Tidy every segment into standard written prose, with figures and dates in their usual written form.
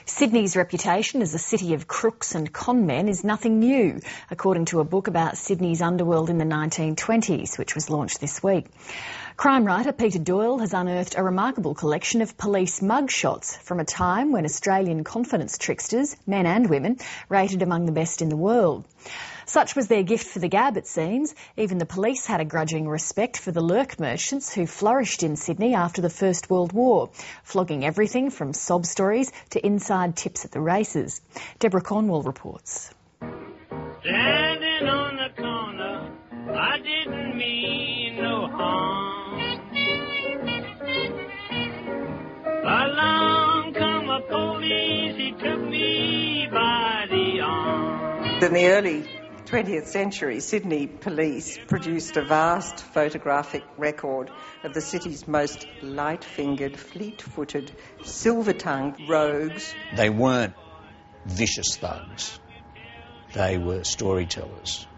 Sydney's reputation as a city of crooks and conmen is nothing new, according to a book about Sydney's underworld in the 1920s, which was launched this week. Crime writer Peter Doyle has unearthed a remarkable collection of police mugshots from a time when Australian confidence tricksters, men and women, rated among the best in the world. Such was their gift for the gab, it seems. Even the police had a grudging respect for the lurk merchants who flourished in Sydney after the First World War, flogging everything from sob stories to inside tips at the races. Deborah Cornwall reports. Standing on the corner, I didn't mean no harm. Along come a police, he took me by the arm. In the early 20th century, Sydney police produced a vast photographic record of the city's most light-fingered, fleet-footed, silver-tongued rogues. They weren't vicious thugs. They were storytellers,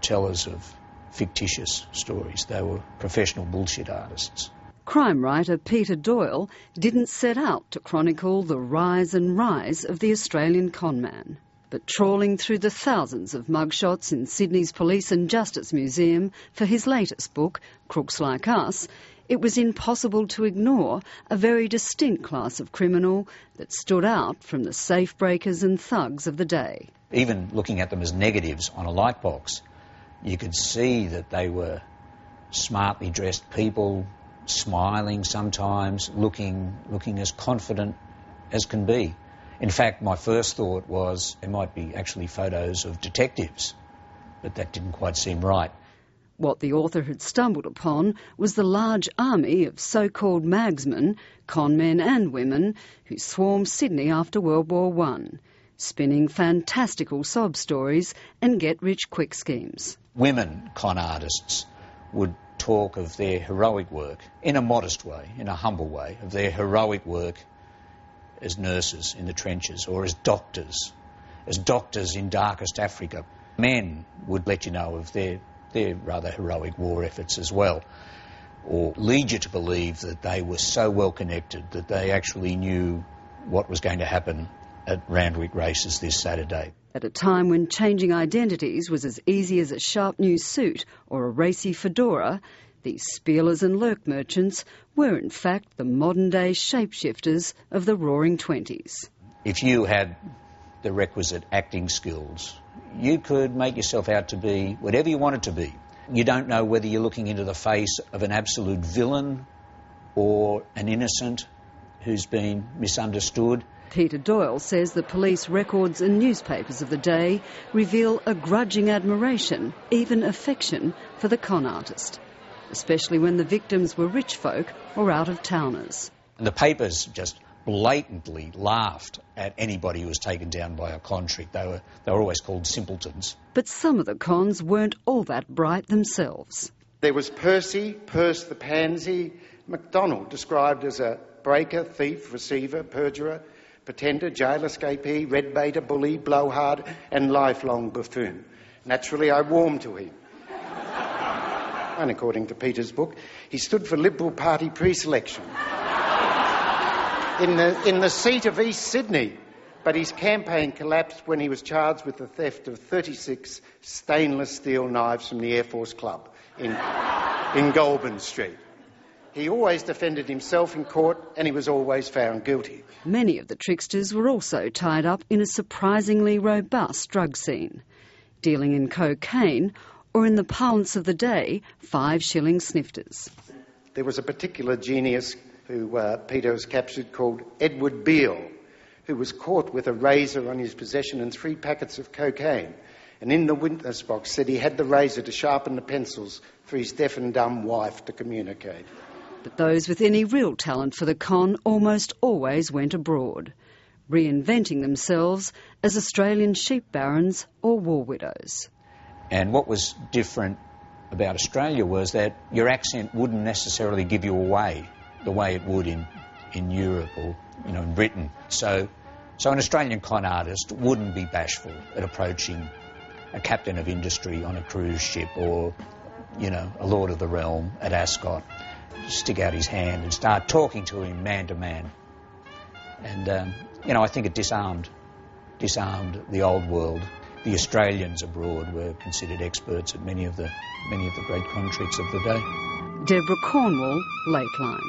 tellers of fictitious stories. They were professional bullshit artists. Crime writer Peter Doyle didn't set out to chronicle the rise and rise of the Australian conman. But trawling through the thousands of mugshots in Sydney's Police and Justice Museum for his latest book, Crooks Like Us, it was impossible to ignore a very distinct class of criminal that stood out from the safe breakers and thugs of the day. Even looking at them as negatives on a light box, you could see that they were smartly dressed people, smiling sometimes, looking as confident as can be. In fact, my first thought was there might be actually photos of detectives, but that didn't quite seem right. What the author had stumbled upon was the large army of so-called magsmen, conmen and women who swarmed Sydney after World War I, spinning fantastical sob stories and get-rich-quick schemes. Women con artists would talk of their heroic work in a modest way, in a humble way, of their heroic work as nurses in the trenches or as doctors in darkest Africa. Men would let you know of their rather heroic war efforts as well, or lead you to believe that they were so well connected that they actually knew what was going to happen at Randwick races this Saturday. At a time when changing identities was as easy as a sharp new suit or a racy fedora, these spielers and lurk merchants were in fact the modern-day shapeshifters of the Roaring Twenties. If you had the requisite acting skills, you could make yourself out to be whatever you wanted to be. You don't know whether you're looking into the face of an absolute villain or an innocent who's been misunderstood. Peter Doyle says the police records and newspapers of the day reveal a grudging admiration, even affection, for the con artist, especially when the victims were rich folk or out-of-towners. And the papers just blatantly laughed at anybody who was taken down by a con trick. They were always called simpletons. But some of the cons weren't all that bright themselves. There was Percy, Perce the Pansy, MacDonald, described as a breaker, thief, receiver, perjurer, pretender, jail escapee, red baiter, bully, blowhard and lifelong buffoon. Naturally, I warmed to him. And according to Peter's book, he stood for Liberal Party pre-selection in the seat of East Sydney. But his campaign collapsed when he was charged with the theft of 36 stainless steel knives from the Air Force Club in Goulburn Street. He always defended himself in court and he was always found guilty. Many of the tricksters were also tied up in a surprisingly robust drug scene, dealing in cocaine or, in the parlance of the day, 5-shilling snifters. There was a particular genius who Peter has captured called Edward Beale, who was caught with a razor on his possession and 3 packets of cocaine, and in the witness box said he had the razor to sharpen the pencils for his deaf and dumb wife to communicate. But those with any real talent for the con almost always went abroad, reinventing themselves as Australian sheep barons or war widows. And what was different about Australia was that your accent wouldn't necessarily give you away the way it would in Europe or in Britain. So an Australian con artist wouldn't be bashful at approaching a captain of industry on a cruise ship or, a lord of the realm at Ascot. Stick out his hand and start talking to him man to man. And You know, I think it disarmed the old world. The Australians abroad were considered experts at many of the great crime tricks of the day. Deborah Cornwall, Lakeline.